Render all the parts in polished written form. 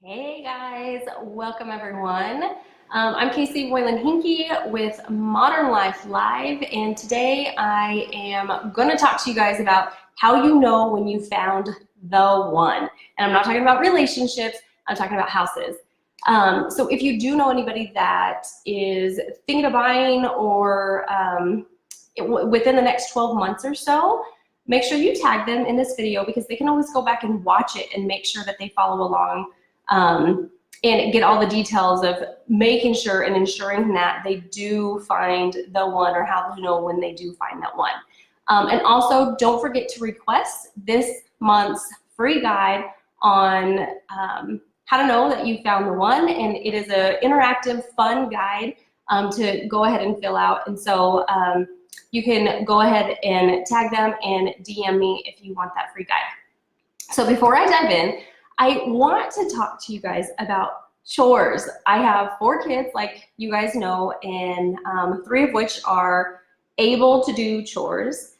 Hey guys, welcome everyone. I'm Casey Boylan-Henke with Modern Life Live, and today I am going to talk to you guys about how you know when you found the one. And I'm not talking about relationships, I'm talking about houses. So if you do know anybody that is thinking of buying or within the next 12 months or so, make sure you tag them in this video because they can always go back and watch it and make sure that they follow along and get all the details of making sure and ensuring that they do find the one, or how to know when they do find that one. And also don't forget to request this month's free guide on how to know that you found the one, and it is an interactive, fun guide to go ahead and fill out. And so you can go ahead and tag them and DM me if you want that free guide. So before I dive in, I want to talk to you guys about chores. I have 4 kids, like you guys know, and 3 of which are able to do chores.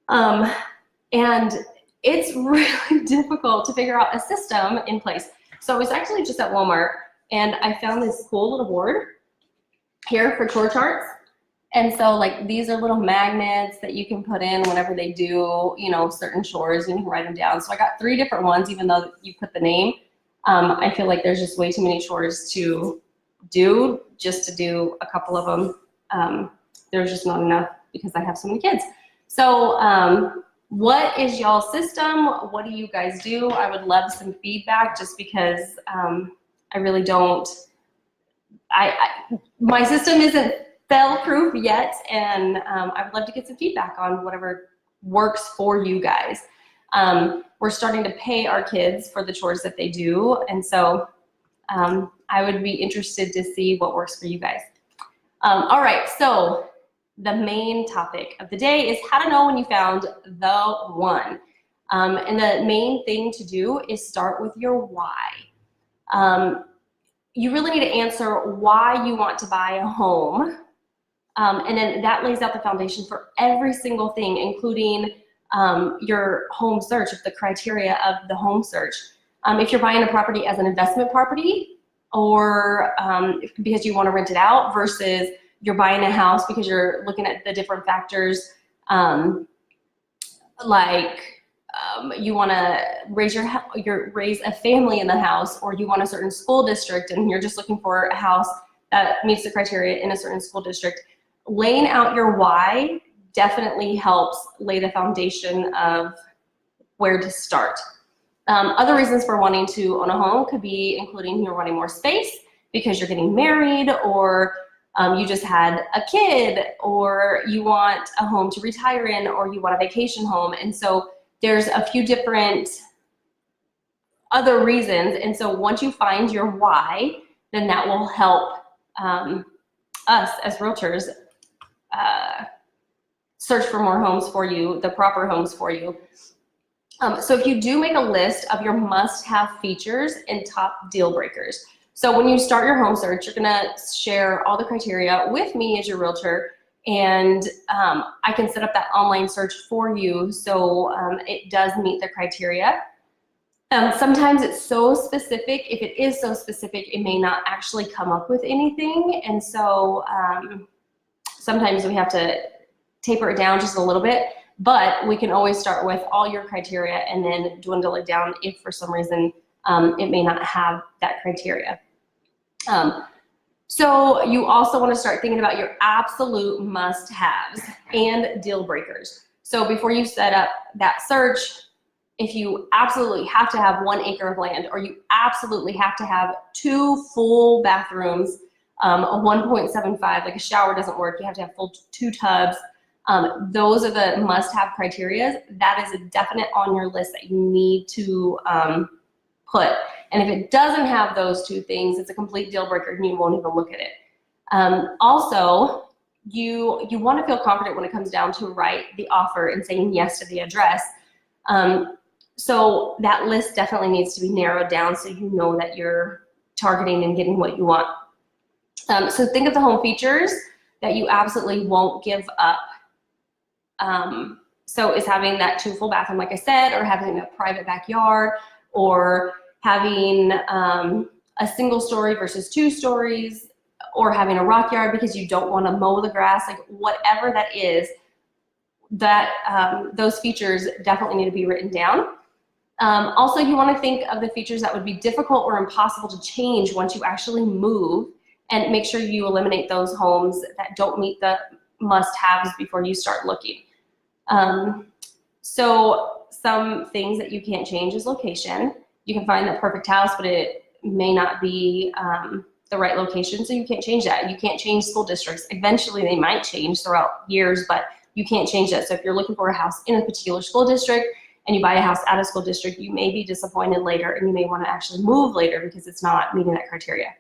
And it's really difficult to figure out a system in place. So I was actually just at Walmart and I found this cool little board here for chore charts. And so like these are little magnets that you can put in whenever they do, you know, certain chores, and you can write them down. So I got 3 different ones, even though you put the name. I feel like there's just way too many chores to do, just to do a couple of them. There's just not enough because I have so many kids. So what is y'all's system? What do you guys do? I would love some feedback, just because I really don't, my system isn't fail-proof yet, and I would love to get some feedback on whatever works for you guys. We're starting to pay our kids for the chores that they do, and so I would be interested to see what works for you guys. All right, so the main topic of the day is how to know when you found the one. And the main thing to do is start with your why. You really need to answer why you want to buy a home. And then that lays out the foundation for every single thing, including your home search, the criteria of the home search. If you're buying a property as an investment property, or because you want to rent it out, versus you're buying a house because you're looking at the different factors, like you want to raise a family in the house, or you want a certain school district and you're just looking for a house that meets the criteria in a certain school district. Laying out your why definitely helps lay the foundation of where to start. Other reasons for wanting to own a home could be including you're wanting more space because you're getting married, or you just had a kid, or you want a home to retire in, or you want a vacation home. And so there's a few different other reasons. And so once you find your why, then that will help us as realtors search for more homes for you, the proper homes for you. So if you do make a list of your must-have features and top deal breakers. So when you start your home search, you're gonna share all the criteria with me as your realtor, and I can set up that online search for you so it does meet the criteria. Sometimes it's so specific. If it is so specific, it may not actually come up with anything, and so sometimes we have to taper it down just a little bit, but we can always start with all your criteria and then dwindle it down if for some reason it may not have that criteria. So you also want to start thinking about your absolute must-haves and deal breakers. So before you set up that search, if you absolutely have to have 1 acre of land, or you absolutely have to have 2 full bathrooms, a 1.75, like a shower doesn't work, you have to have full 2 tubs. Those are the must-have criteria. That is a definite on your list that you need to put. And if it doesn't have those 2 things, it's a complete deal breaker and you won't even look at it. Also, you want to feel confident when it comes down to write the offer and saying yes to the address. So that list definitely needs to be narrowed down so you know that you're targeting and getting what you want. So think of the home features that you absolutely won't give up. So is having that 2 full bathroom, like I said, or having a private backyard, or having a single story versus 2 stories, or having a rock yard because you don't want to mow the grass, like whatever that is, that those features definitely need to be written down. Also, you want to think of the features that would be difficult or impossible to change once you actually move, and make sure you eliminate those homes that don't meet the must-haves before you start looking. So some things that you can't change is location. You can find the perfect house, but it may not be the right location, so you can't change that. You can't change school districts. Eventually they might change throughout years, but you can't change that. So if you're looking for a house in a particular school district and you buy a house out of school district, you may be disappointed later, and you may want to actually move later because it's not meeting that criteria.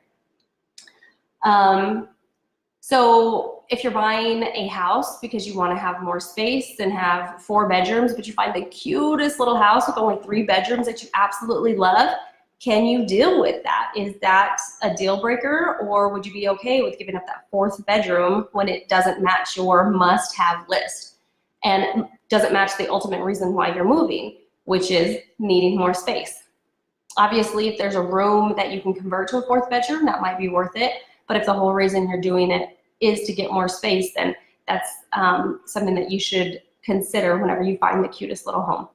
So if you're buying a house because you want to have more space and have 4 bedrooms, but you find the cutest little house with only 3 bedrooms that you absolutely love, can you deal with that? Is that a deal breaker, or would you be okay with giving up that 4th bedroom when it doesn't match your must-have list and doesn't match the ultimate reason why you're moving, which is needing more space? Obviously, if there's a room that you can convert to a 4th bedroom, that might be worth it. But if the whole reason you're doing it is to get more space, then that's something that you should consider whenever you find the cutest little home.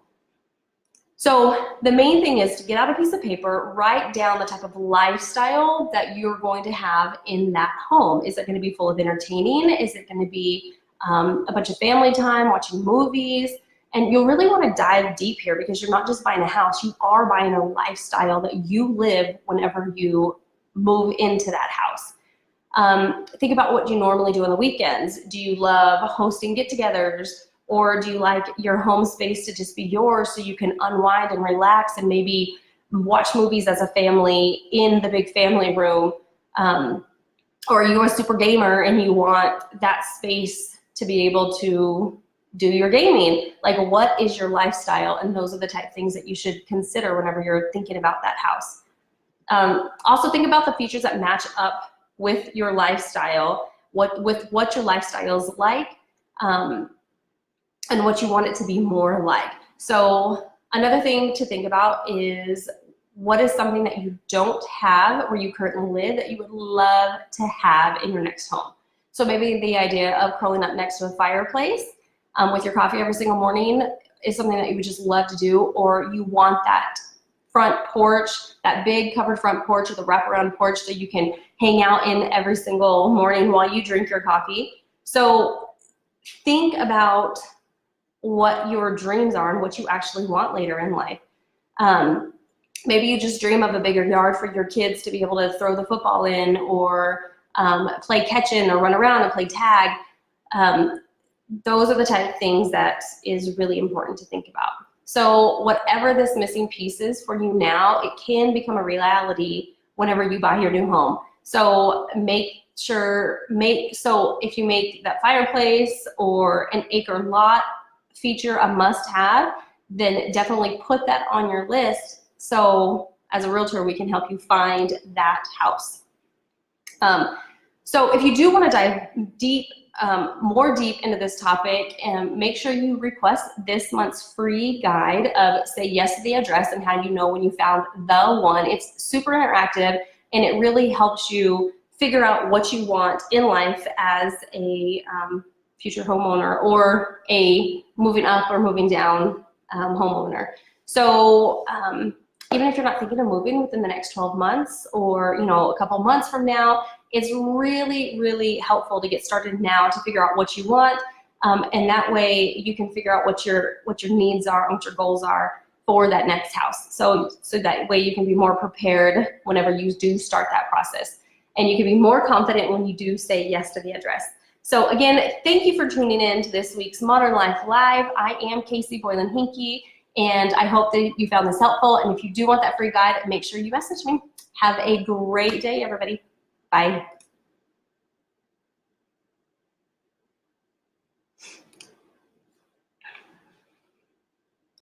So the main thing is to get out a piece of paper, write down the type of lifestyle that you're going to have in that home. Is it going to be full of entertaining? Is it going to be a bunch of family time, watching movies? And you'll really want to dive deep here, because you're not just buying a house, you are buying a lifestyle that you live whenever you move into that house. Think about what you normally do on the weekends. Do you love hosting get-togethers, or do you like your home space to just be yours so you can unwind and relax and maybe watch movies as a family in the big family room? Or you're a super gamer and you want that space to be able to do your gaming. Like, what is your lifestyle? And those are the type of things that you should consider whenever you're thinking about that house. Also think about the features that match up with your lifestyle, what your lifestyle is like, and what you want it to be more like. So another thing to think about is, what is something that you don't have where you currently live that you would love to have in your next home? So maybe the idea of curling up next to a fireplace with your coffee every single morning is something that you would just love to do, or you want that front porch, that big covered front porch with a wraparound porch that you can hang out in every single morning while you drink your coffee. So think about what your dreams are and what you actually want later in life. Maybe you just dream of a bigger yard for your kids to be able to throw the football in, or play catch-in, or run around and play tag. Those are the type of things that is really important to think about. So whatever this missing piece is for you now, it can become a reality whenever you buy your new home. So so if you make that fireplace or an acre lot feature a must-have, then definitely put that on your list. So as a realtor, we can help you find that house. So if you do want to dive deep, more deep into this topic, and make sure you request this month's free guide of Say Yes to the Address and How You Know When You Found the One. It's super interactive, and it really helps you figure out what you want in life as a future homeowner, or a moving up or moving down homeowner. So even if you're not thinking of moving within the next 12 months, or a couple months from now, it's really, really helpful to get started now to figure out what you want, and that way you can figure out what your needs are and what your goals are for that next house. So that way you can be more prepared whenever you do start that process, and you can be more confident when you do say yes to the address. So again, thank you for tuning in to this week's Modern Life Live. I am Casey Boylan-Henke, and I hope that you found this helpful. And if you do want that free guide, make sure you message me. Have a great day, everybody. Bye.